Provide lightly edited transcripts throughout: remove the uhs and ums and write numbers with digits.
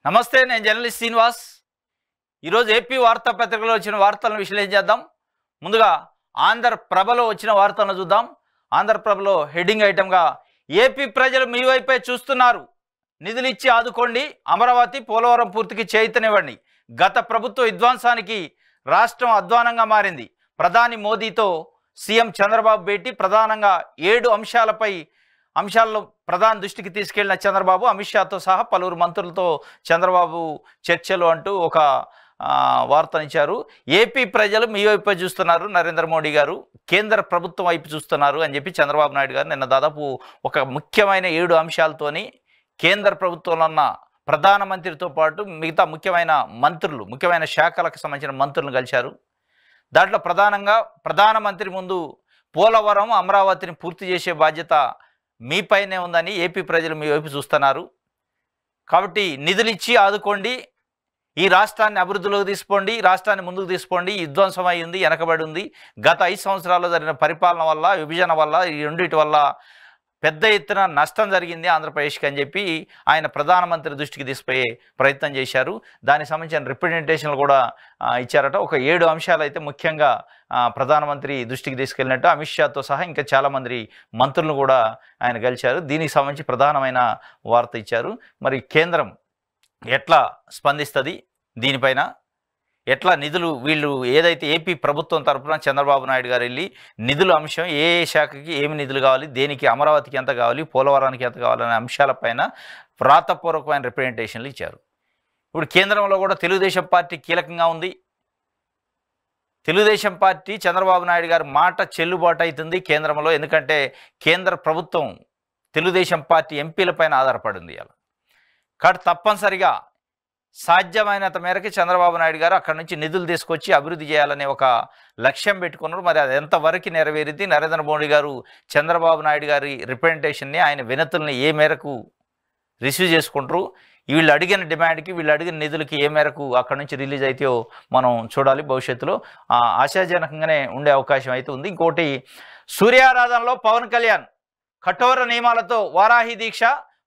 నమస్తే, నేను జర్నలిస్ట్ శ్రీనివాస్. ఈరోజు ఏపీ వార్తాపత్రికలో వచ్చిన వార్తలను విశ్లేషించేద్దాం. ముందుగా ఆంధ్రప్రభలో వచ్చిన వార్తలను చూద్దాం. ఆంధ్రప్రభలో హెడ్డింగ్ ఐటమ్గా ఏపీ ప్రజలు మీ వైపే చూస్తున్నారు, నిధులు ఇచ్చి ఆదుకోండి, అమరావతి పోలవరం పూర్తికి చేయూతనివ్వండి. గత ప్రభుత్వ విధ్వంసానికి రాష్ట్రం అధ్వానంగా మారింది. ప్రధాని మోదీతో సీఎం చంద్రబాబు భేటీ. ప్రధానంగా 7 అంశాలను ప్రధాన దృష్టికి తీసుకెళ్లిన చంద్రబాబు, అమిత్ షాతో సహా పలువురు మంత్రులతో చంద్రబాబు చర్చలు అంటూ ఒక వార్తనిచ్చారు. ఏపీ ప్రజలు మీ వైపు చూస్తున్నారు, నరేంద్ర మోడీ గారు కేంద్ర ప్రభుత్వం వైపు చూస్తున్నారు అని చెప్పి చంద్రబాబు నాయుడు గారు నిన్న దాదాపు ఒక ముఖ్యమైన 7 అంశాలతోని కేంద్ర ప్రభుత్వంలో ఉన్న ప్రధానమంత్రితో పాటు మిగతా ముఖ్యమైన శాఖలకు సంబంధించిన మంత్రులను కలిశారు. దాంట్లో ప్రధానంగా ప్రధానమంత్రి ముందు పోలవరం, అమరావతిని పూర్తి చేసే బాధ్యత మీపైనే ఉందని ఏపీ ప్రజలు మీ వైపు చూస్తున్నారు. కాబట్టి నిధులు ఇచ్చి ఆదుకోండి, ఈ రాష్ట్రాన్ని అభివృద్ధిలోకి తీసుకోండి, రాష్ట్రాన్ని ముందుకు తీసుకోండి. విధ్వంసం అయింది, వెనకబడి ఉంది. గత 5 సంవత్సరాల్లో జరిగిన పరిపాలన వల్ల, విభజన వల్ల, ఈ రెండింటి వల్ల పెద్ద ఎత్తున నష్టం జరిగింది ఆంధ్రప్రదేశ్కి అని చెప్పి ఆయన ప్రధానమంత్రి దృష్టికి తీసుకుపోయే ప్రయత్నం చేశారు. దానికి సంబంధించిన రిప్రజెంటేషన్లు కూడా ఇచ్చారట. ఒక 7 అంశాలు అయితే ముఖ్యంగా ప్రధానమంత్రి దృష్టికి తీసుకెళ్ళినట్టు అమిత్ షాతో సహా ఇంకా చాలామంది మంత్రులను కూడా ఆయన కలిశారు. దీనికి సంబంధించి ప్రధానమైన వార్త ఇచ్చారు. మరి కేంద్రం ఎట్లా స్పందిస్తుంది, దీనిపైన ఎట్లా నిధులు, వీళ్ళు ఏదైతే ఏపీ ప్రభుత్వం తరఫున చంద్రబాబు నాయుడు గారు వెళ్ళి నిధుల అంశం, ఏ శాఖకి ఏమి నిధులు కావాలి, దేనికి అమరావతికి ఎంత కావాలి, పోలవరానికి ఎంత కావాలనే అంశాలపైన వ్రాతపూర్వకమైన రిప్రజెంటేషన్లు ఇచ్చారు. ఇప్పుడు కేంద్రంలో కూడా తెలుగుదేశం పార్టీ కీలకంగా ఉంది. తెలుగుదేశం పార్టీ చంద్రబాబు నాయుడు గారి మాట చెల్లుబాటు అవుతుంది కేంద్రంలో. ఎందుకంటే కేంద్ర ప్రభుత్వం తెలుగుదేశం పార్టీ ఎంపీలపైన ఆధారపడింది. అలా కాబట్టి తప్పనిసరిగా సాధ్యమైనంత మేరకు చంద్రబాబు నాయుడు గారు అక్కడి నుంచి నిధులు తీసుకొచ్చి అభివృద్ధి చేయాలనే ఒక లక్ష్యం పెట్టుకున్నారు. మరి అది ఎంతవరకు నెరవేరింది, నరేంద్ర మోడీ గారు చంద్రబాబు నాయుడు గారి రిప్రజెంటేషన్ని, ఆయన వినతుల్ని ఏ మేరకు రిసీవ్ చేసుకుంటారు, వీళ్ళు అడిగిన డిమాండ్కి, వీళ్ళు అడిగిన నిధులకి ఏ మేరకు అక్కడి నుంచి రిలీజ్ అవుతాయో మనం చూడాలి. భవిష్యత్తులో ఆశాజనకంగానే ఉండే అవకాశం అయితే ఉంది. ఇంకోటి, సూర్యారాధనలో పవన్ కళ్యాణ్ కఠోర నియమాలతో వారాహి దీక్ష.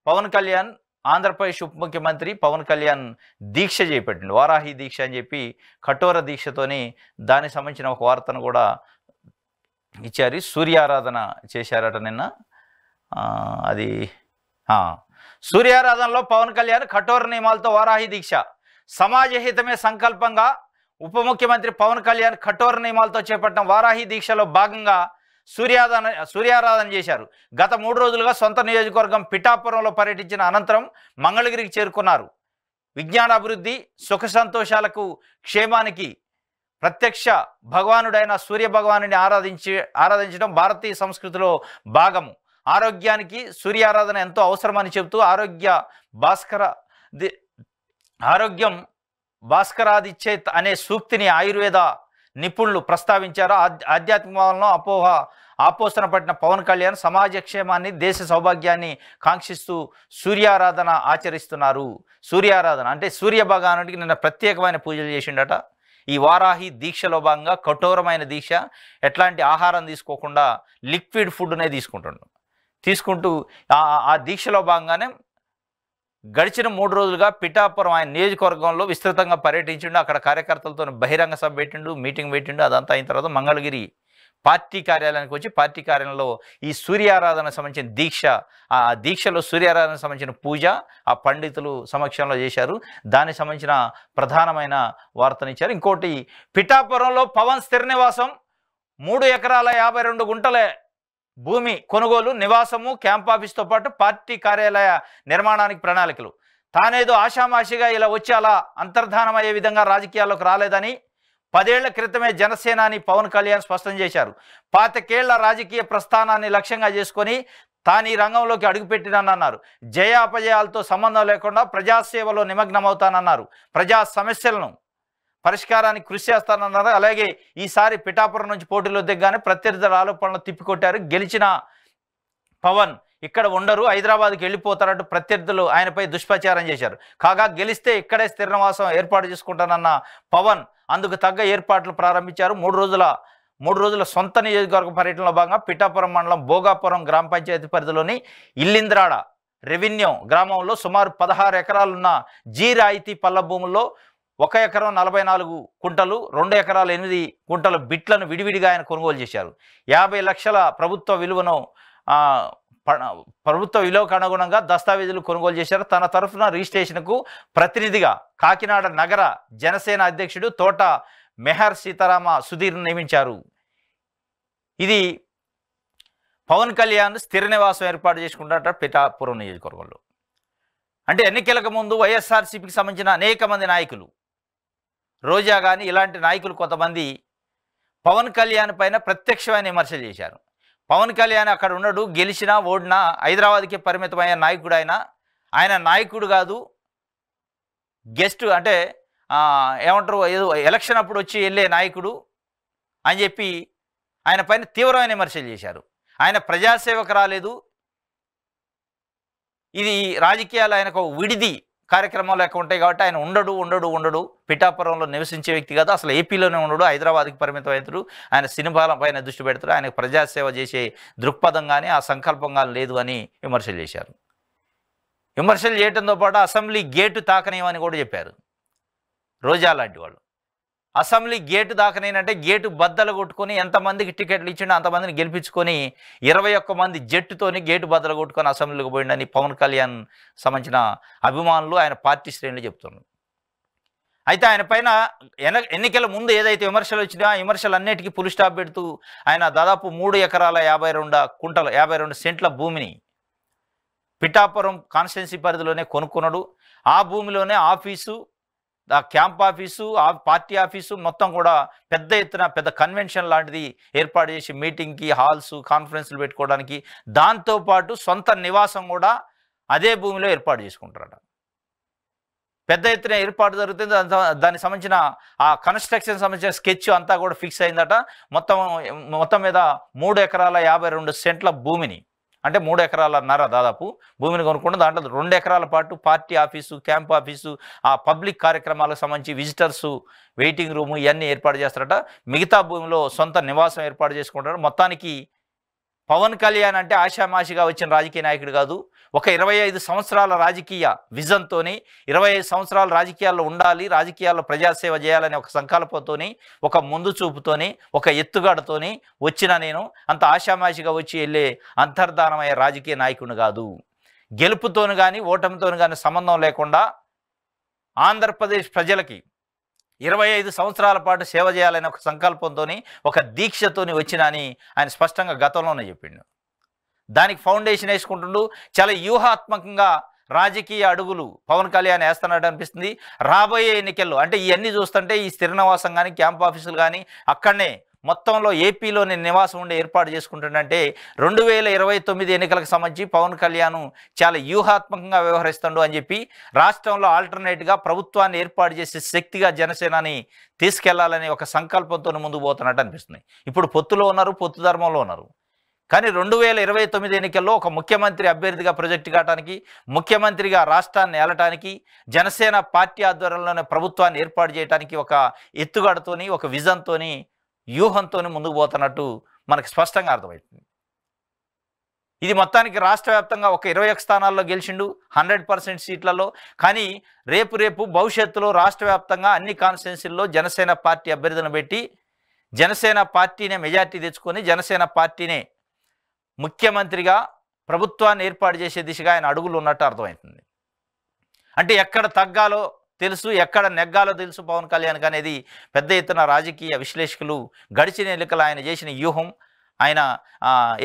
పవన్ కళ్యాణ్, ఆంధ్రప్రదేశ్ ఉప ముఖ్యమంత్రి పవన్ కళ్యాణ్ దీక్ష చేపట్టిండు, వారాహి దీక్ష అని చెప్పి కఠోర దీక్షతోని దానికి సంబంధించిన ఒక వార్తను కూడా ఇచ్చారు. సూర్యారాధన చేశారట నిన్న. అది సూర్యారాధనలో పవన్ కళ్యాణ్ కఠోర నియమాలతో వారాహి దీక్ష. సమాజ హితమే సంకల్పంగా ఉప ముఖ్యమంత్రి పవన్ కళ్యాణ్ కఠోర నియమాలతో చేపట్టిన వారాహి దీక్షలో భాగంగా సూర్యారాధన చేశారు. గత 3 రోజులుగా సొంత నియోజకవర్గం పిఠాపురంలో పర్యటించిన అనంతరం మంగళగిరికి చేరుకున్నారు. విజ్ఞానాభివృద్ధి, సుఖ సంతోషాలకు, క్షేమానికి ప్రత్యక్ష భగవానుడైన సూర్య భగవానుని ఆరాధించడం భారతీయ సంస్కృతిలో భాగము. ఆరోగ్యానికి సూర్యారాధన ఎంతో అవసరమని చెబుతూ ఆరోగ్యం భాస్కరాదిచ్చేత్ అనే సూక్తిని ఆయుర్వేద నిపుణులు ప్రస్తావించారు. ఆధ్యాత్మిక భావంలో ఆపోసన పట్టిన పవన్ కళ్యాణ్ సమాజ క్షేమాన్ని, దేశ సౌభాగ్యాన్ని కాంక్షిస్తూ సూర్యారాధన ఆచరిస్తున్నారు. సూర్యారాధన అంటే సూర్య భగవానుడికి నిన్న ప్రత్యేకమైన పూజలు చేసిండట. ఈ వారాహి దీక్షలో భాగంగా కఠోరమైన దీక్ష. ఎట్లాంటి ఆహారం తీసుకోకుండా లిక్విడ్ ఫుడ్నే తీసుకుంటూ ఆ దీక్షలో భాగంగానే గడిచిన 3 రోజులుగా పిఠాపురం ఆయన నియోజకవర్గంలో విస్తృతంగా పర్యటించిండు. అక్కడ కార్యకర్తలతో బహిరంగ సభ పెట్టిండు, మీటింగ్ పెట్టిండు. అదంతా అయిన తర్వాత మంగళగిరి పార్టీ కార్యాలయానికి వచ్చి పార్టీ కార్యాలయంలో ఈ సూర్యారాధన సంబంధించిన దీక్ష, ఆ దీక్షలో సూర్యారాధన సంబంధించిన పూజ ఆ పండితులు సమక్షంలో చేశారు. దానికి సంబంధించిన ప్రధానమైన వార్తనిచ్చారు. ఇంకోటి, పిఠాపురంలో పవన్ స్థిర నివాసం, 3 ఎకరాల 52 గుంటల భూమి కొనుగోలు, నివాసము, క్యాంప్ ఆఫీస్తో పాటు పార్టీ కార్యాలయ నిర్మాణానికి ప్రణాళికలు. తానేదో ఆషామాషిగా ఇలా వచ్చి అలా అంతర్ధానం అయ్యే విధంగా రాజకీయాల్లోకి రాలేదని 10 ఏళ్ల క్రితమే జనసేనాని పవన్ కళ్యాణ్ స్పష్టం చేశారు. 25 ఏళ్ల రాజకీయ ప్రస్థానాన్ని లక్ష్యంగా చేసుకొని తాను ఈ రంగంలోకి అడుగుపెట్టినన్నారు. జయాపజయాలతో సంబంధం లేకుండా ప్రజాసేవలో నిమగ్నమవుతానన్నారు. ప్రజా సమస్యలను పరిష్కారానికి కృషి చేస్తానన్నారు. అలాగే ఈసారి పిఠాపురం నుంచి పోటీలో దిగ్గానే ప్రత్యర్థుల ఆరోపణలు తిప్పికొట్టారు. గెలిచిన పవన్ ఇక్కడ ఉండరు, హైదరాబాద్కి వెళ్ళిపోతారంటూ ప్రత్యర్థులు ఆయనపై దుష్ప్రచారం చేశారు. కాగా గెలిస్తే ఇక్కడే స్థిర నివాసం ఏర్పాటు చేసుకుంటానన్న పవన్ అందుకు తగ్గ ఏర్పాట్లు ప్రారంభించారు. 3 రోజుల సొంత నియోజకవర్గ పర్యటనలో భాగంగా పిఠాపురం మండలం భోగాపురం గ్రామ పంచాయతీ పరిధిలోని ఇల్లింద్రాడ రెవెన్యూ గ్రామంలో సుమారు 16 ఎకరాలున్న జీ రాయితీ పల్ల భూముల్లో 1 ఎకరం 44 కుంటలు 2 ఎకరాలు 8 కుంటల బిట్లను విడివిడిగా ఆయన కొనుగోలు చేశారు. 50 లక్షల ప్రభుత్వ విలువకు అనుగుణంగా దస్తావేజులు కొనుగోలు చేశారు. తన తరఫున రిజిస్ట్రేషన్కు ప్రతినిధిగా కాకినాడ నగర జనసేన అధ్యక్షుడు తోట మెహర్ సీతారామ సుధీర్ను నియమించారు. ఇది పవన్ కళ్యాణ్ స్థిర నివాసం ఏర్పాటు చేసుకుంటారట పిఠాపురం నియోజకవర్గంలో. అంటే ఎన్నికలకు ముందు వైఎస్ఆర్సీపీకి సంబంధించిన అనేక మంది నాయకులు, రోజా కానీ ఇలాంటి నాయకులు కొంతమంది పవన్ కళ్యాణ్ పైన ప్రత్యక్షమైన విమర్శలు చేశారు. పవన్ కళ్యాణ్ అక్కడ ఉన్నాడు, గెలిచినా ఓడినా హైదరాబాద్కి పరిమితమైన నాయకుడు. ఆయన నాయకుడు కాదు, గెస్ట్, అంటే ఏమంటారు, ఏదో ఎలక్షన్ అప్పుడు వచ్చి వెళ్ళే నాయకుడు అని చెప్పి ఆయన పైన తీవ్రమైన విమర్శలు చేశారు. ఆయన ప్రజాసేవకు రాలేదు, ఇది రాజకీయాలు ఆయనకు విడిది కార్యక్రమాలు ఎక్కువ ఉంటాయి కాబట్టి ఆయన ఉండడు. పిఠాపురంలో నివసించే వ్యక్తి కాదు, అసలు ఏపీలోనే ఉండడు, హైదరాబాద్కి పరిమితమవుతాడు. ఆయన సినిమాల పైన దృష్టి పెడతాడు, ఆయన ప్రజాసేవ చేసే దృక్పథం కానీ ఆ సంకల్పం కానీ లేదు అని విమర్శలు చేశారు. విమర్శలు చేయడంతో పాటు అసెంబ్లీ గేటు తాకనేమని కూడా చెప్పారు రోజా లాంటి వాళ్ళు. అసెంబ్లీ గేటు దాకనేనంటే గేటు బద్దలు కొట్టుకొని ఎంతమందికి టికెట్లు ఇచ్చిండో అంతమందిని గెలిపించుకొని 21 మంది జట్టుతోని గేటు బద్దలు కొట్టుకొని అసెంబ్లీకి పోయిండని పవన్ కళ్యాణ్ సంబంధించిన అభిమానులు, ఆయన పార్టీ శ్రేణులు చెప్తున్నారు. అయితే ఆయన పైన ఎన్నికల ముందు ఏదైతే విమర్శలు వచ్చినా ఆ విమర్శలన్నిటికీ ఫుల్ స్టాప్ పెడుతూ ఆయన దాదాపు 3 ఎకరాల 52 కుంటలు 52 సెంట్ల భూమిని పిఠాపురం కాన్స్టిట్యున్సీ పరిధిలోనే కొనుక్కున్నాడు. ఆ భూమిలోనే ఆఫీసు, ఆ క్యాంప్ ఆఫీసు, ఆ పార్టీ ఆఫీసు మొత్తం కూడా పెద్ద ఎత్తున పెద్ద కన్వెన్షన్ లాంటిది ఏర్పాటు చేసి మీటింగ్కి హాల్స్, కాన్ఫరెన్స్లు పెట్టుకోవడానికి, దాంతోపాటు సొంత నివాసం కూడా అదే భూమిలో ఏర్పాటు చేసుకుంటారట. పెద్ద ఎత్తున ఏర్పాటు జరుగుతుంది. దానికి సంబంధించిన ఆ కన్స్ట్రక్షన్ సంబంధించిన స్కెచ్ అంతా కూడా ఫిక్స్ అయిందట. మొత్తం మీద 3 ఎకరాల 52 సెంట్ల భూమిని, అంటే 3 ఎకరాలన్నర దాదాపు భూమిని కొనుక్కుంటే దాంట్లో 2 ఎకరాల పాటు పార్టీ ఆఫీసు, క్యాంప్ ఆఫీసు, ఆ పబ్లిక్ కార్యక్రమాలకు సంబంధించి విజిటర్సు వెయిటింగ్ రూము ఇవన్నీ ఏర్పాటు చేస్తారట. మిగతా భూమిలో సొంత నివాసం ఏర్పాటు చేసుకుంటారు. మొత్తానికి పవన్ కళ్యాణ్ అంటే ఆషామాషిగా వచ్చిన రాజకీయ నాయకుడు కాదు. ఒక 25 సంవత్సరాల రాజకీయ విజన్తోని, 25 సంవత్సరాల రాజకీయాల్లో ఉండాలి, రాజకీయాల్లో ప్రజాసేవ చేయాలనే ఒక సంకల్పంతోని, ఒక ముందు చూపుతోని, ఒక ఎత్తుగడతోని వచ్చిన నేను అంత ఆషామాషిగా వచ్చి వెళ్ళే అంతర్ధానమయ్యే రాజకీయ నాయకుడు కాదు. గెలుపుతోను కానీ ఓటమితోను కానీ సంబంధం లేకుండా ఆంధ్రప్రదేశ్ ప్రజలకి 25 సంవత్సరాల పాటు సేవ చేయాలనే ఒక సంకల్పంతో, ఒక దీక్షతోని వచ్చినని ఆయన స్పష్టంగా గతంలోనే చెప్పిండు. దానికి ఫౌండేషన్ వేసుకుంటుండు. చాలా వ్యూహాత్మకంగా రాజకీయ అడుగులు పవన్ కళ్యాణ్ వేస్తున్నాడు అనిపిస్తుంది. రాబోయే ఎన్నికల్లో అంటే ఇవన్నీ చూస్తుంటే ఈ స్థిర నివాసం కానీ క్యాంప్ ఆఫీసులు కానీ అక్కడనే మొత్తంలో ఏపీలోని నివాసం ఉండే ఏర్పాటు చేసుకుంటుండంటే 2029 ఎన్నికలకు సంబంధించి పవన్ కళ్యాణ్ చాలా వ్యూహాత్మకంగా వ్యవహరిస్తుండు అని చెప్పి రాష్ట్రంలో ఆల్టర్నేట్గా ప్రభుత్వాన్ని ఏర్పాటు చేసే శక్తిగా జనసేనని తీసుకెళ్లాలని ఒక సంకల్పంతో ముందుకు పోతున్నట్టు అనిపిస్తుంది. ఇప్పుడు పొత్తులో ఉన్నారు, పొత్తు ధర్మంలో ఉన్నారు. కానీ 2029 ఎన్నికల్లో ఒక ముఖ్యమంత్రి అభ్యర్థిగా ప్రొజెక్ట్ కావడానికి, ముఖ్యమంత్రిగా రాష్ట్రాన్ని ఏలటానికి, జనసేన పార్టీ ఆధ్వర్యంలోనే ప్రభుత్వాన్ని ఏర్పాటు చేయడానికి ఒక ఎత్తుగడతోని, ఒక విజన్తోని, వ్యూహంతో ముందుకు పోతున్నట్టు మనకు స్పష్టంగా అర్థమవుతుంది. ఇది మొత్తానికి రాష్ట్ర వ్యాప్తంగా ఒక 21 స్థానాల్లో గెలిచిండు 100% సీట్లలో. కానీ రేపు భవిష్యత్తులో రాష్ట్ర వ్యాప్తంగా అన్ని కాన్స్టిట్యున్సీల్లో జనసేన పార్టీ అభ్యర్థులను పెట్టి జనసేన పార్టీనే మెజార్టీ తెచ్చుకొని జనసేన పార్టీనే ముఖ్యమంత్రిగా ప్రభుత్వాన్ని ఏర్పాటు చేసే దిశగా ఆయన అడుగులు ఉన్నట్టు అర్థమవుతుంది. అంటే ఎక్కడ తగ్గాలో తెలుసు, ఎక్కడ నెగ్గాలో తెలుసు పవన్ కళ్యాణ్ అనేది పెద్ద ఎత్తున రాజకీయ విశ్లేషకులు గడిచిన ఎన్నికలు ఆయన చేసిన వ్యూహం, ఆయన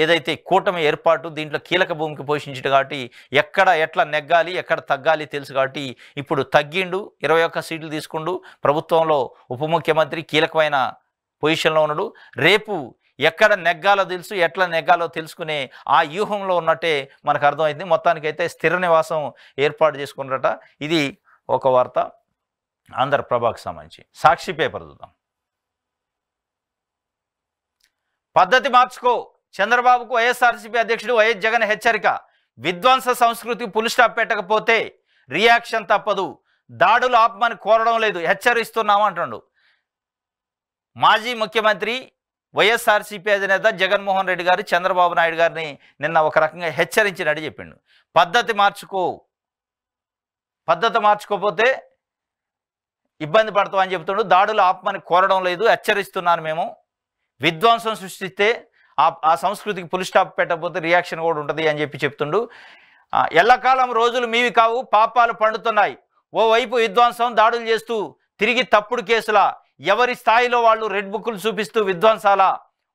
ఏదైతే కూటమి ఏర్పాటు దీంట్లో కీలక భూమికి పోషించాడు కాబట్టి ఎక్కడ ఎట్లా నెగ్గాలి, ఎక్కడ తగ్గాలి తెలుసు కాబట్టి ఇప్పుడు తగ్గిండు, 21 సీట్లు తీసుకుండు, ప్రభుత్వంలో ఉప ముఖ్యమంత్రి కీలకమైన పొజిషన్లో ఉన్నాడు. రేపు ఎక్కడ నెగ్గాలో తెలుసు, ఎట్లా నెగ్గాలో తెలుసుకునే ఆ వ్యూహంలో ఉన్నట్టే మనకు అర్థమైంది. మొత్తానికైతే స్థిర నివాసం ఏర్పాటు చేసుకున్నట. ఇది ఒక వార్త ఆంధ్రప్రభకు సంబంధించి. సాక్షి పేపర్ చూద్దాం. పద్ధతి మార్చుకో, చంద్రబాబుకు వైఎస్ఆర్సీపీ అధ్యక్షుడు వైఎస్ జగన్ హెచ్చరిక. విధ్వంస సంస్కృతి ఫుల్ స్టాప్ పెట్టకపోతే రియాక్షన్ తప్పదు, దాడులు ఆపమని కోరడం లేదు, హెచ్చరిస్తున్నాము అంటుండు. మాజీ ముఖ్యమంత్రి వైఎస్ఆర్సీపీ అధినేత జగన్మోహన్ రెడ్డి గారు చంద్రబాబు నాయుడు గారిని నిన్న ఒక రకంగా హెచ్చరించినట్టు చెప్పిండు. పద్ధతి మార్చుకోపోతే ఇబ్బంది పడతామని చెప్తుండు. దాడులు ఆపమని కోరడం లేదు, హెచ్చరిస్తున్నాను. మేము విధ్వంసం సృష్టిస్తే ఆ సంస్కృతికి పులి స్టాప్ పెట్టకపోతే రియాక్షన్ కూడా ఉంటుంది అని చెప్తుండు. ఎల్లకాలం రోజులు మీవి కావు, పాపాలు పండుతున్నాయి. ఓవైపు విధ్వంసం, దాడులు చేస్తూ తిరిగి తప్పుడు కేసుల, ఎవరి స్థాయిలో వాళ్ళు రెడ్ బుక్లు చూపిస్తూ విధ్వంసాల,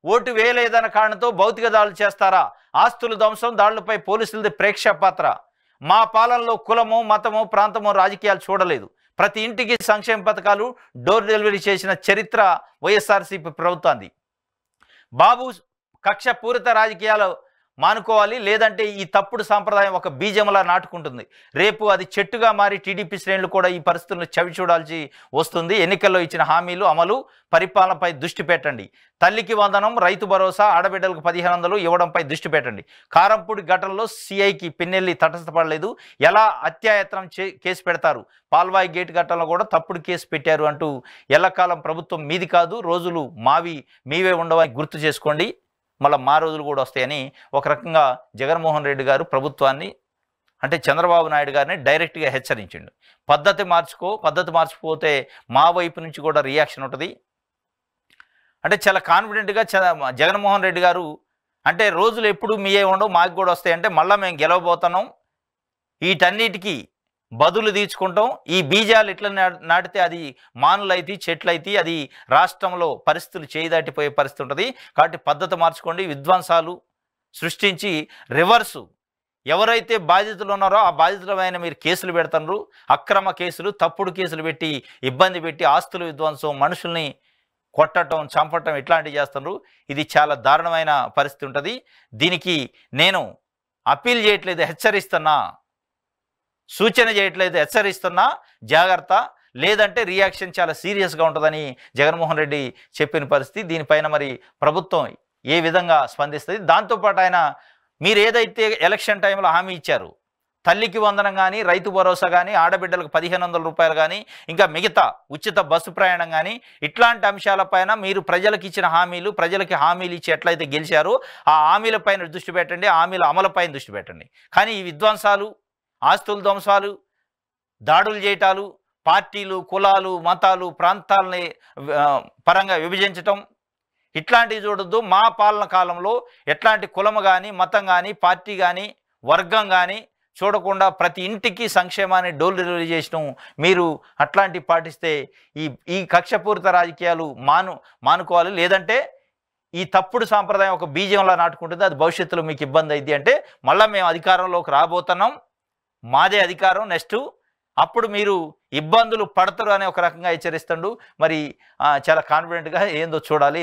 ఓటు వేయలేదన్న కారణంతో భౌతిక దాడులు చేస్తారా, ఆస్తులు ధ్వంసం, దాడులపై పోలీసులది ప్రేక్ష పాత్ర. మా పాలనలో కులము, మతము, ప్రాంతము, రాజకీయాలు చూడలేదు. ప్రతి ఇంటికి సంక్షేమ పథకాలు డోర్ డెలివరీ చేసిన చరిత్ర వైఎస్ఆర్సీపీ ప్రభుత్వాన్ని. బాబు కక్ష పూరిత రాజకీయాలు మానుకోవాలి, లేదంటే ఈ తప్పుడు సాంప్రదాయం ఒక బీజంలా నాటుకుంటుంది. రేపు అది చెట్టుగా మారి టీడీపీ శ్రేణులు కూడా ఈ పరిస్థితులను చవి చూడాల్సి వస్తుంది. ఎన్నికల్లో ఇచ్చిన హామీలు అమలు, పరిపాలనపై దృష్టి పెట్టండి. తల్లికి వందనం, రైతు భరోసా, ఆడబిడ్డలకు 1500 ఇవ్వడంపై దృష్టి పెట్టండి. కారంపూడి ఘటనలో సిఐకి పిన్నెల్లి తటస్థపడలేదు, ఎలా అత్యాయత్నం కేసు పెడతారు? పాల్వాయి గేట్ ఘటనలో కూడా తప్పుడు కేసు పెట్టారు అంటూ ఎల్లకాలం ప్రభుత్వం మీది కాదు, రోజులు మీవే ఉండవని గుర్తు చేసుకోండి, మళ్ళీ మా రోజులు కూడా వస్తాయని ఒక రకంగా జగన్మోహన్ రెడ్డి గారు ప్రభుత్వాన్ని, అంటే చంద్రబాబు నాయుడు గారిని డైరెక్ట్గా హెచ్చరించిండు. పద్ధతి మార్చుకోపోతే మా వైపు నుంచి కూడా రియాక్షన్ ఉంటుంది. అంటే చాలా కాన్ఫిడెంట్గా జగన్మోహన్ రెడ్డి గారు, అంటే రోజులు ఎప్పుడు మీయే ఉండవు, మాకు కూడా వస్తాయంటే మళ్ళీ మేము గెలవబోతున్నాం, వీటన్నిటికీ బదులు తీర్చుకుంటాం. ఈ బీజాలు ఎట్లా నాటితే అది మానులైతే, చెట్లయితే అది రాష్ట్రంలో పరిస్థితులు చేయిదాటిపోయే పరిస్థితి ఉంటుంది. కాబట్టి పద్ధతి మార్చుకోండి. విధ్వంసాలు సృష్టించి రివర్సు ఎవరైతే బాధితులు ఉన్నారో ఆ బాధితులమైన మీరు కేసులు పెడతారు, అక్రమ కేసులు, తప్పుడు కేసులు పెట్టి ఇబ్బంది పెట్టి ఆస్తుల విధ్వంసం, మనుషుల్ని కొట్టడం, చంపటం ఇట్లాంటివి చేస్తున్నారు. ఇది చాలా దారుణమైన పరిస్థితి ఉంటుంది. దీనికి నేను అప్పీల్ చేయట్లేదు, హెచ్చరిస్తున్నా, సూచన చేయట్లేదు, హెచ్చరిస్తున్నా, జాగ్రత్త, లేదంటే రియాక్షన్ చాలా సీరియస్గా ఉంటుందని జగన్మోహన్ రెడ్డి చెప్పిన పరిస్థితి. దీనిపైన మరి ప్రభుత్వం ఏ విధంగా స్పందిస్తుంది? దాంతోపాటు ఆయన మీరు ఏదైతే ఎలక్షన్ టైంలో హామీ ఇచ్చారు, తల్లికి వందనం కానీ, రైతు భరోసా కానీ, ఆడబిడ్డలకు 1500 రూపాయలు కానీ, ఇంకా మిగతా ఉచిత బస్సు ప్రయాణం కానీ, ఇట్లాంటి అంశాలపైన మీరు ప్రజలకు ఇచ్చిన హామీలు, ప్రజలకి హామీలు ఇచ్చి ఎట్లయితే గెలిచారో ఆ హామీలపైన దృష్టి పెట్టండి, హామీల అమలుపైన దృష్టి పెట్టండి. కానీ ఈ విధ్వంసాలు, ఆస్తుల ధ్వంసాలు, దాడులు చేయటాలు, పార్టీలు, కులాలు, మతాలు, ప్రాంతాలని పరంగా విభజించటం ఇట్లాంటివి చూడొద్దు. మా పాలన కాలంలో ఎట్లాంటి కులం కానీ, మతం కానీ, పార్టీ కానీ, వర్గం కానీ చూడకుండా ప్రతి ఇంటికి సంక్షేమాన్ని డోర్ డెలివరీ చేసిన మీరు అట్లాంటివి పాటిస్తే ఈ కక్షపూరిత రాజకీయాలు మానుకోవాలి, లేదంటే ఈ తప్పుడు సాంప్రదాయం ఒక బీజంలా నాటుకుంటుంది, అది భవిష్యత్తులో మీకు ఇబ్బంది అయింది. అంటే మళ్ళీ మేము అధికారంలోకి రాబోతున్నాం, మాదే అధికారం నెక్స్ట్, అప్పుడు మీరు ఇబ్బందులు పడతారు అని ఒక రకంగా హెచ్చరిస్తుండు. మరి చాలా కాన్ఫిడెంట్గా ఏందో చూడాలి.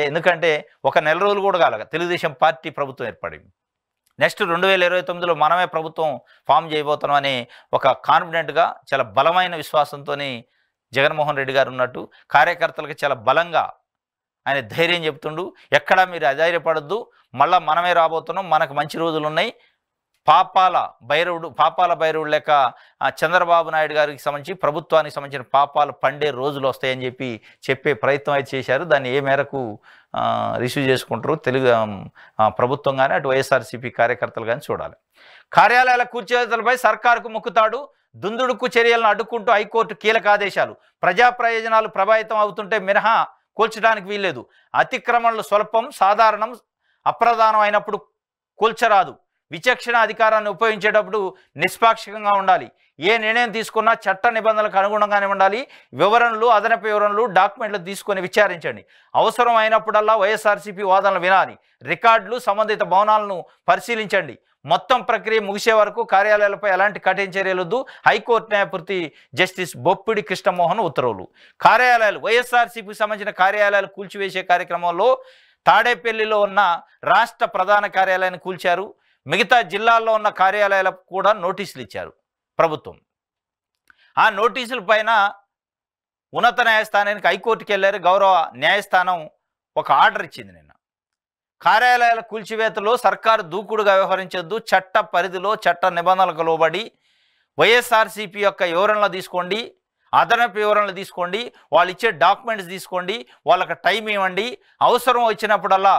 ఎందుకంటే ఒక నెల రోజులు కూడా కాలగా తెలుగుదేశం పార్టీ ప్రభుత్వం ఏర్పడింది. నెక్స్ట్ 2029లో మనమే ప్రభుత్వం ఫామ్ చేయబోతున్నాం అనే ఒక కాన్ఫిడెంట్గా, చాలా బలమైన విశ్వాసంతో జగన్మోహన్ రెడ్డి గారు ఉన్నట్టు కార్యకర్తలకు చాలా బలంగా ఆయన ధైర్యం చెప్తుండు. ఎక్కడా మీరు అధైర్యపడద్దు, మళ్ళీ మనమే రాబోతున్నాం, మనకు మంచి రోజులు ఉన్నాయి. పాపాల భైరవుడు లెక్క చంద్రబాబు నాయుడు గారికి సంబంధించి, ప్రభుత్వానికి సంబంధించిన పాపాలు పండే రోజులు వస్తాయని చెప్పే ప్రయత్నం అయితే చేశారు. దాన్ని ఏ మేరకు రిసీవ్ చేసుకుంటారు తెలుగు ప్రభుత్వం కానీ, అటు వైఎస్ఆర్సీపీ కార్యకర్తలు కానీ చూడాలి. కార్యాలయాల కూల్చివేతలపై సర్కారుకు ముక్కుతాడు, దుందుడుకు చర్యలను అడ్డుకుంటూ హైకోర్టు కీలక ఆదేశాలు. ప్రజా ప్రయోజనాలు ప్రభావితం అవుతుంటే మినహా కూల్చడానికి వీల్లేదు. అతిక్రమణలు స్వల్పం, సాధారణం, అప్రధానం అయినప్పుడు కూల్చరాదు. విచక్షణ అధికారాన్ని ఉపయోగించేటప్పుడు నిష్పాక్షికంగా ఉండాలి. ఏ నిర్ణయం తీసుకున్నా చట్ట నిబంధనలకు అనుగుణంగానే ఉండాలి. వివరణలు, అదనపు వివరణలు, డాక్యుమెంట్లు తీసుకొని విచారించండి. అవసరం అయినప్పుడల్లా వైఎస్ఆర్సీపీ వాదనలు వినాలి. రికార్డులు, సంబంధిత భవనాలను పరిశీలించండి. మొత్తం ప్రక్రియ ముగిసే వరకు కార్యాలయాలపై ఎలాంటి కఠిన చర్యలు వద్దు. హైకోర్టు న్యాయమూర్తి జస్టిస్ బొప్పిడి కృష్ణమోహన్ ఉత్తర్వులు. కార్యాలయాలు, వైఎస్ఆర్సీపీకి సంబంధించిన కార్యాలయాలు కూల్చివేసే కార్యక్రమంలో తాడేపల్లిలో ఉన్న రాష్ట్ర ప్రధాన కార్యాలయాన్ని కూల్చారు. మిగతా జిల్లాల్లో ఉన్న కార్యాలయాలకు కూడా నోటీసులు ఇచ్చారు ప్రభుత్వం. ఆ నోటీసుల పైన ఉన్నత న్యాయస్థానానికి, హైకోర్టుకి వెళ్ళారు. గౌరవ న్యాయస్థానం ఒక ఆర్డర్ ఇచ్చింది నిన్న. కార్యాలయాల కూల్చివేతలో సర్కారు దూకుడుగా వ్యవహరించొద్దు, చట్ట పరిధిలో, చట్ట నిబంధనలకు లోబడి వైఎస్ఆర్సీపీ యొక్క వివరణలు తీసుకోండి. అదనపు వివరణలు తీసుకోండి, వాళ్ళు ఇచ్చే డాక్యుమెంట్స్ తీసుకోండి, వాళ్ళకి టైం ఇవ్వండి, అవసరం వచ్చినప్పుడల్లా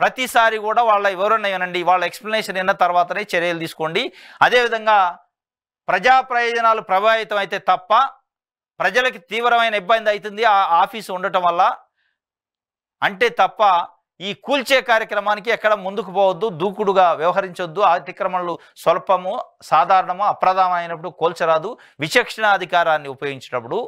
ప్రతిసారి కూడా వాళ్ళ వివరణ వినండి, వాళ్ళ ఎక్స్ప్లెనేషన్ విన్న తర్వాతనే చర్యలు తీసుకోండి. అదేవిధంగా ప్రజా ప్రయోజనాలు ప్రభావితం అయితే తప్ప ప్రజలకి తీవ్రమైన ఇబ్బంది అవుతుంది ఆ ఆఫీసు ఉండటం వల్ల అంటే తప్ప ఈ కూల్చే కార్యక్రమానికి ఎక్కడ ముందుకు పోవద్దు, దూకుడుగా వ్యవహరించొద్దు. అతిక్రమణలు స్వల్పము, సాధారణము, అప్రధానమైనప్పుడు కోల్చరాదు. విచక్షణ అధికారాన్ని ఉపయోగించినప్పుడు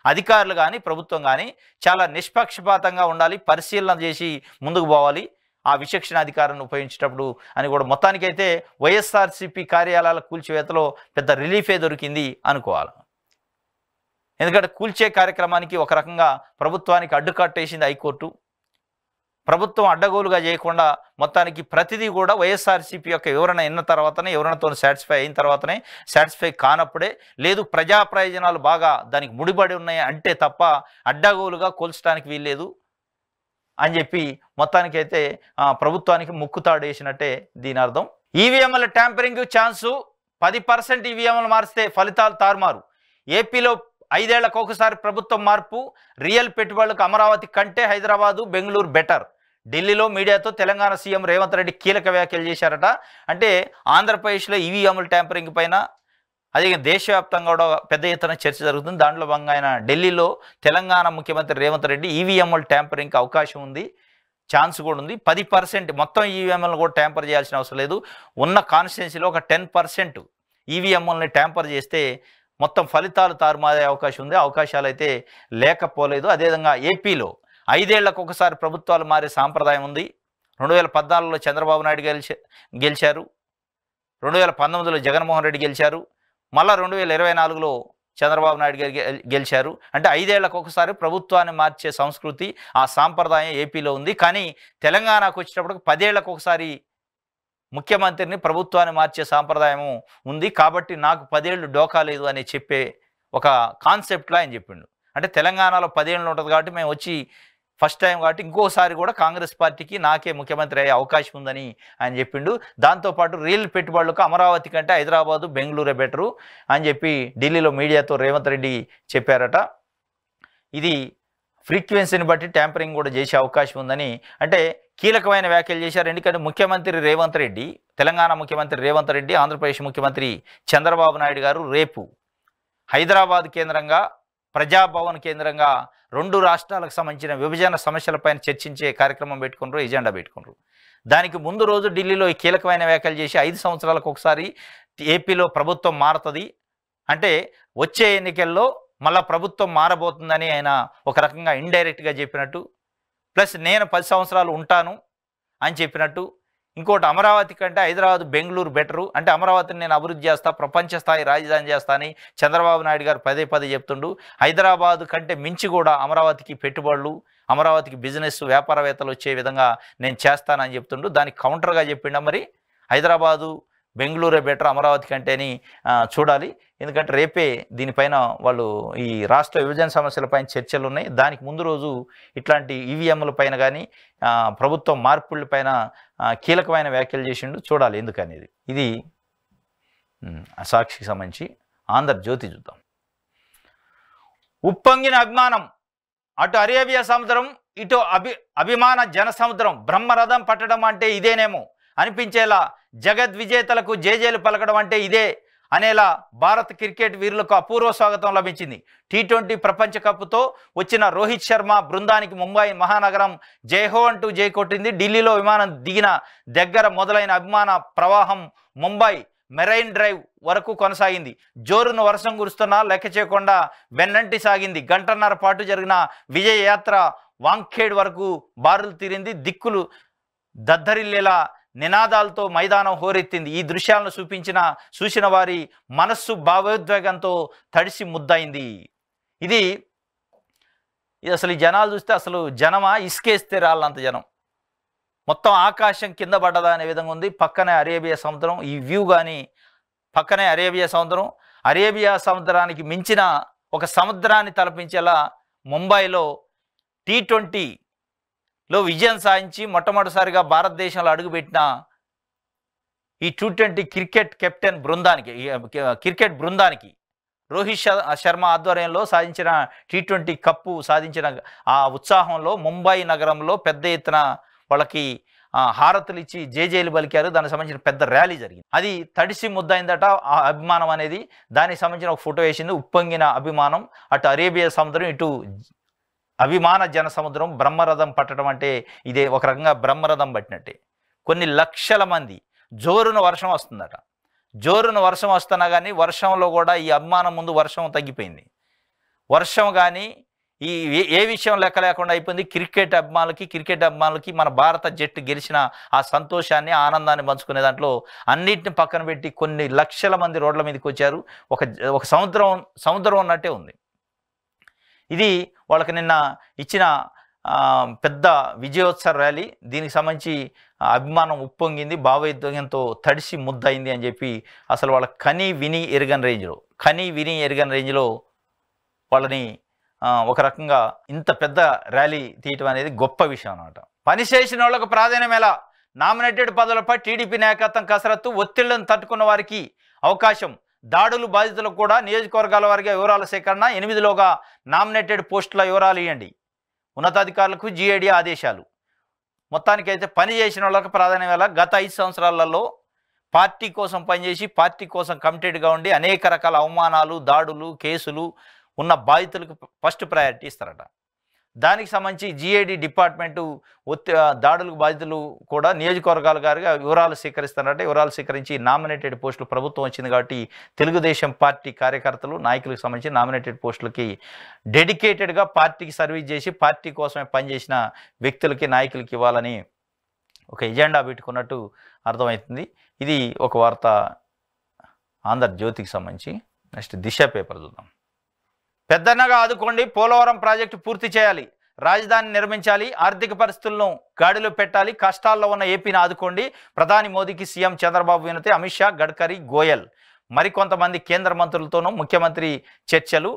అధికారులు కానీ ప్రభుత్వం కానీ చాలా నిష్పక్షపాతంగా ఉండాలి, పరిశీలన చేసి ముందుకు పోవాలి ఆ విచక్షణ అధికారాన్ని ఉపయోగించేటప్పుడు అని కూడా. మొత్తానికైతే వైఎస్ఆర్సీపీ కార్యాలయాల కూల్చివేతలో పెద్ద రిలీఫే దొరికింది అనుకోవాలి. ఎందుకంటే కూల్చే కార్యక్రమానికి ఒక రకంగా ప్రభుత్వానికి అడ్డుకట్టేసింది హైకోర్టు. ప్రభుత్వం అడ్డగోలుగా చేయకుండా మొత్తానికి ప్రతిదీ కూడా వైఎస్ఆర్సీపీ యొక్క వివరణ విన్న తర్వాతనే, వివరణతో సాటిస్ఫై అయిన తర్వాతనే, సాటిస్ఫై కానప్పుడే, లేదు ప్రజా ప్రయోజనాలు బాగా దానికి ముడిపడి ఉన్నాయి అంటే తప్ప అడ్డగోలుగా కూల్చడానికి వీల్లేదు అని చెప్పి మొత్తానికైతే ప్రభుత్వానికి ముక్కుతాడు వేసినట్టే దీని అర్థం. ఈవీఎంల ట్యాంపరింగ్ ఛాన్సు 10% ఈవీఎంలు మారిస్తే ఫలితాలు తారుమారు. ఏపీలో 5 ఏళ్లకు ఒకసారి ప్రభుత్వం మార్పు, రియల్ పెట్టుబడులకు అమరావతి కంటే హైదరాబాదు, బెంగళూరు బెటర్. ఢిల్లీలో మీడియాతో తెలంగాణ సీఎం రేవంత్ రెడ్డి కీలక వ్యాఖ్యలు చేశారట. అంటే ఆంధ్రప్రదేశ్లో ఈవీఎంల ట్యాంపరింగ్ పైన అదే దేశవ్యాప్తంగా కూడా పెద్ద ఎత్తున చర్చ జరుగుతుంది. దాంట్లో భాగంగా ఆయన ఢిల్లీలో తెలంగాణ ముఖ్యమంత్రి రేవంత్ రెడ్డి ఈవీఎంల ట్యాంపరింగ్కి అవకాశం ఉంది, ఛాన్స్ కూడా ఉంది. 10% మొత్తం ఈవీఎంలను కూడా ట్యాంపర్ చేయాల్సిన అవసరం లేదు. ఉన్న కాన్స్టిట్యున్సీలో ఒక 10% ఈవీఎంలని ట్యాంపర్ చేస్తే మొత్తం ఫలితాలు తారుమారే అవకాశం ఉంది. అవకాశాలు అయితే లేకపోలేదు. అదేవిధంగా ఏపీలో 5 ఏళ్లకు ఒకసారి ప్రభుత్వాలు మారే సాంప్రదాయం ఉంది. 2014లో చంద్రబాబు నాయుడు గెలిచారు, 2019లో జగన్మోహన్ రెడ్డి గెలిచారు, మళ్ళీ 2024లో చంద్రబాబు నాయుడు గారు గెలిచారు. అంటే 5 ఏళ్లకు ఒకసారి ప్రభుత్వాన్ని మార్చే సంస్కృతి, ఆ సాంప్రదాయం ఏపీలో ఉంది. కానీ తెలంగాణకు వచ్చేటప్పటికి 10 ఏళ్లకు ఒకసారి ముఖ్యమంత్రిని, ప్రభుత్వాన్ని మార్చే సాంప్రదాయము ఉంది. కాబట్టి నాకు 10 ఏళ్ళు డోకా లేదు అని చెప్పే ఒక కాన్సెప్ట్లో ఆయన చెప్పిండు. అంటే తెలంగాణలో 10 ఏళ్ళు ఉంటుంది కాబట్టి మేము వచ్చి ఫస్ట్ టైం కాబట్టి ఇంకోసారి కూడా కాంగ్రెస్ పార్టీకి నాకే ముఖ్యమంత్రి అయ్యే అవకాశం ఉందని ఆయన చెప్పిండు. దాంతోపాటు రియల్ పెట్టుబడులకు అమరావతి కంటే హైదరాబాదు, బెంగళూరే బెటరు అని చెప్పి ఢిల్లీలో మీడియాతో రేవంత్ రెడ్డి చెప్పారట. ఇది ఫ్రీక్వెన్సీని బట్టి ట్యాంపరింగ్ కూడా చేసే అవకాశం ఉందని అంటే కీలకమైన వ్యాఖ్యలు చేశారు. ఎందుకంటే ముఖ్యమంత్రి రేవంత్ రెడ్డి, తెలంగాణ ముఖ్యమంత్రి రేవంత్ రెడ్డి, ఆంధ్రప్రదేశ్ ముఖ్యమంత్రి చంద్రబాబు నాయుడు గారు రేపు హైదరాబాద్ కేంద్రంగా, ప్రజాభవన్ కేంద్రంగా 2 రాష్ట్రాలకు సంబంధించిన విభజన సమస్యలపైన చర్చించే కార్యక్రమం పెట్టుకున్నారు, ఎజెండా పెట్టుకున్నారు. దానికి ముందు రోజు ఢిల్లీలో ఈ కీలకమైన వ్యాఖ్యలు చేసి 5 సంవత్సరాలకు ఒకసారి ఏపీలో ప్రభుత్వం మారుతుంది అంటే వచ్చే ఎన్నికల్లో మళ్ళా ప్రభుత్వం మారబోతుందని ఆయన ఒక రకంగా ఇండైరెక్ట్గా చెప్పినట్టు, ప్లస్ నేను 10 సంవత్సరాలు ఉంటాను అని చెప్పినట్టు. ఇంకోటి అమరావతి కంటే హైదరాబాద్, బెంగళూరు బెటరు అంటే అమరావతిని నేను అభివృద్ధి చేస్తా, ప్రపంచ స్థాయి రాజధాని చేస్తా అని చంద్రబాబు నాయుడు గారు పదే చెప్తుండు. హైదరాబాద్ కంటే మించి కూడా అమరావతికి పెట్టుబడులు, అమరావతికి బిజినెస్, వ్యాపారవేత్తలు వచ్చే విధంగా నేను చేస్తానని చెప్తుండు. దానికి కౌంటర్గా చెప్పిండా మరి హైదరాబాదు, బెంగళూరే బెటర్ అమరావతి కంటే అని చూడాలి. ఎందుకంటే రేపే దీనిపైన వాళ్ళు ఈ రాష్ట్ర విభజన సమస్యలపైన చర్చలు ఉన్నాయి. దానికి ముందు రోజు ఇట్లాంటి ఈవీఎంల పైన కానీ ప్రభుత్వం మార్పులపైన కీలకమైన వ్యాఖ్యలు చేసిండు. చూడాలి ఎందుకనేది. ఇది సాక్షికి సంబంధించి. ఆంధ్రజ్యోతి చూద్దాం. ఉప్పొంగిన అభిమానం, అటు అరేబియా సముద్రం, ఇటు అభిమాన జన సముద్రం, బ్రహ్మరథం పట్టడం అంటే ఇదేనేమో అనిపించేలా, జగద్విజేతలకు జేజేలు పలకడం అంటే ఇదే అనేలా భారత క్రికెట్ వీరులకు అపూర్వ స్వాగతం లభించింది. T20 ప్రపంచ కప్తో వచ్చిన రోహిత్ శర్మ బృందానికి ముంబై మహానగరం జైహో అంటూ జై కొట్టింది. ఢిల్లీలో విమానం దిగిన దగ్గర మొదలైన అభిమాన ప్రవాహం ముంబై మెరైన్ డ్రైవ్ వరకు కొనసాగింది. జోరును వర్షం కురుస్తున్నా లెక్క చేయకుండా వెన్నంటి సాగింది. గంటన్నర పాటు జరిగిన విజయ యాత్ర వాంఖేడ్ వరకు బారులు తీరింది. దిక్కులు దద్దరిల్లేలా నినాదాలతో మైదానం హోరెత్తింది. ఈ దృశ్యాలను చూసిన వారి మనస్సు భావోద్వేగంతో తడిసి ముద్దయింది. ఇది అసలు ఈ జనాలు చూస్తే అసలు జనమా, ఇసుకేస్తే రాళ్ళంత జనం. మొత్తం ఆకాశం కింద పడ్డదా అనే విధంగా ఉంది. పక్కనే అరేబియా సముద్రం, ఈ వ్యూ కానీ పక్కనే అరేబియా సముద్రం. అరేబియా సముద్రానికి మించిన ఒక సముద్రాన్ని తలపించేలా ముంబైలో T20లో విజయం సాధించి మొట్టమొదటిసారిగా భారతదేశంలో అడుగుపెట్టిన ఈ T20 క్రికెట్ కెప్టెన్ బృందానికి, క్రికెట్ బృందానికి రోహిత్ శర్మ ఆధ్వర్యంలో సాధించిన T20 కప్పు సాధించిన ఆ ఉత్సాహంలో ముంబై నగరంలో పెద్ద ఎత్తున వాళ్ళకి హారతులు ఇచ్చి జేజేలు పలికారు. దానికి సంబంధించిన పెద్ద ర్యాలీ జరిగింది. అది తడిసి ముద్దయిందట ఆ అభిమానం అనేది. దానికి సంబంధించిన ఒక ఫోటో వేసింది. ఉప్పొంగిన అభిమానం, అటు అరేబియా సముద్రం, ఇటు అభిమాన జన సముద్రం. బ్రహ్మరథం పట్టడం అంటే ఇదే ఒక రకంగా బ్రహ్మరథం పట్టినట్టే. కొన్ని లక్షల మంది, జోరున వర్షం వస్తుందట. జోరున వర్షం వస్తున్నా కానీ వర్షంలో కూడా ఈ అభిమానం ముందు వర్షం తగ్గిపోయింది. వర్షం కానీ ఈ ఏ విషయం లెక్క లేకుండా అయిపోయింది. క్రికెట్ అభిమానులకి మన భారత జట్టు గెలిచిన ఆ సంతోషాన్ని, ఆనందాన్ని పంచుకునే దాంట్లో అన్నిటిని పక్కన పెట్టి కొన్ని లక్షల మంది రోడ్ల మీదకి వచ్చారు. ఒక సముద్రం ఉన్నట్టే ఉంది. ఇది వాళ్ళకి నిన్న ఇచ్చిన పెద్ద విజయోత్సవ ర్యాలీ. దీనికి సంబంధించి అభిమానం ఉప్పొంగింది, భావోద్వేగంతో తడిసి ముద్దయింది అని చెప్పి అసలు వాళ్ళ కని విని ఎరగని రేంజ్లో వాళ్ళని ఒక రకంగా ఇంత పెద్ద ర్యాలీ తీయటం అనేది గొప్ప విషయం అన్నమాట. పనిచేసిన వాళ్ళకు ప్రాధాన్యం ఎలా? నామినేటెడ్ పదవులపై టీడీపీ నాయకత్వం కసరత్తు. ఒత్తిళ్లను తట్టుకున్న వారికి అవకాశం. దాడులు బాధితులకు కూడా నియోజకవర్గాల వారిగా వివరాల సేకరణ. 8లోగా నామినేటెడ్ పోస్టుల వివరాలు ఇవ్వండి. ఉన్నతాధికారులకు జీఏడీ ఆదేశాలు. మొత్తానికైతే పని చేసిన వాళ్ళకి ప్రాధాన్యం ఎలా? గత 5 సంవత్సరాలలో పార్టీ కోసం పనిచేసి పార్టీ కోసం కమిటెడ్గా ఉండి అనేక రకాల అవమానాలు, దాడులు, కేసులు ఉన్న బాధితులకు ఫస్ట్ ప్రయారిటీ ఇస్తారట. దానికి సంబంధించి జీఏడీ డిపార్ట్మెంటు దాడులకు బాధితులు కూడా నియోజకవర్గాల గారిగా వివరాలు సేకరిస్తారట. వివరాలు సేకరించి నామినేటెడ్ పోస్టులు ప్రభుత్వం వచ్చింది కాబట్టి తెలుగుదేశం పార్టీ కార్యకర్తలు, నాయకులకు సంబంధించి నామినేటెడ్ పోస్టులకి డెడికేటెడ్గా పార్టీకి సర్వీస్ చేసి పార్టీ కోసమే పనిచేసిన వ్యక్తులకి, నాయకులకి ఇవ్వాలని ఒక ఎజెండా పెట్టుకున్నట్టు అర్థమవుతుంది. ఇది ఒక వార్త ఆంధ్రజ్యోతికి సంబంధించి. నెక్స్ట్ దిశ పేపర్ చూద్దాం. పెద్దన్నగా ఆదుకోండి, పోలవరం ప్రాజెక్టు పూర్తి చేయాలి, రాజధాని నిర్మించాలి, ఆర్థిక పరిస్థితులను గాడిలో పెట్టాలి, కష్టాల్లో ఉన్న ఏపీని ఆదుకోండి. ప్రధాని మోదీకి సీఎం చంద్రబాబు వినతి. అమిత్ షా, గడ్కరీ, గోయల్ మరికొంతమంది కేంద్ర మంత్రులతోనూ ముఖ్యమంత్రి చర్చలు.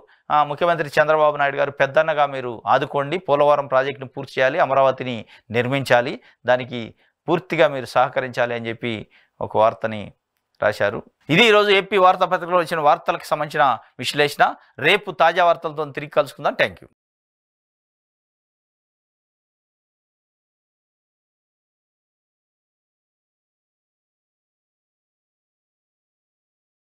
ముఖ్యమంత్రి చంద్రబాబు నాయుడు గారు పెద్దన్నగా మీరు ఆదుకోండి, పోలవరం ప్రాజెక్టును పూర్తి చేయాలి, అమరావతిని నిర్మించాలి, దానికి పూర్తిగా మీరు సహకరించాలి అని చెప్పి ఒక వార్తని రాశారు. ఇది ఈరోజు ఏపీ వార్తాపత్రికలో వచ్చిన వార్తలకు సంబంధించిన విశ్లేషణ. రేపు తాజా వార్తలతో తిరిగి కలుసుకుందాం. Thank you.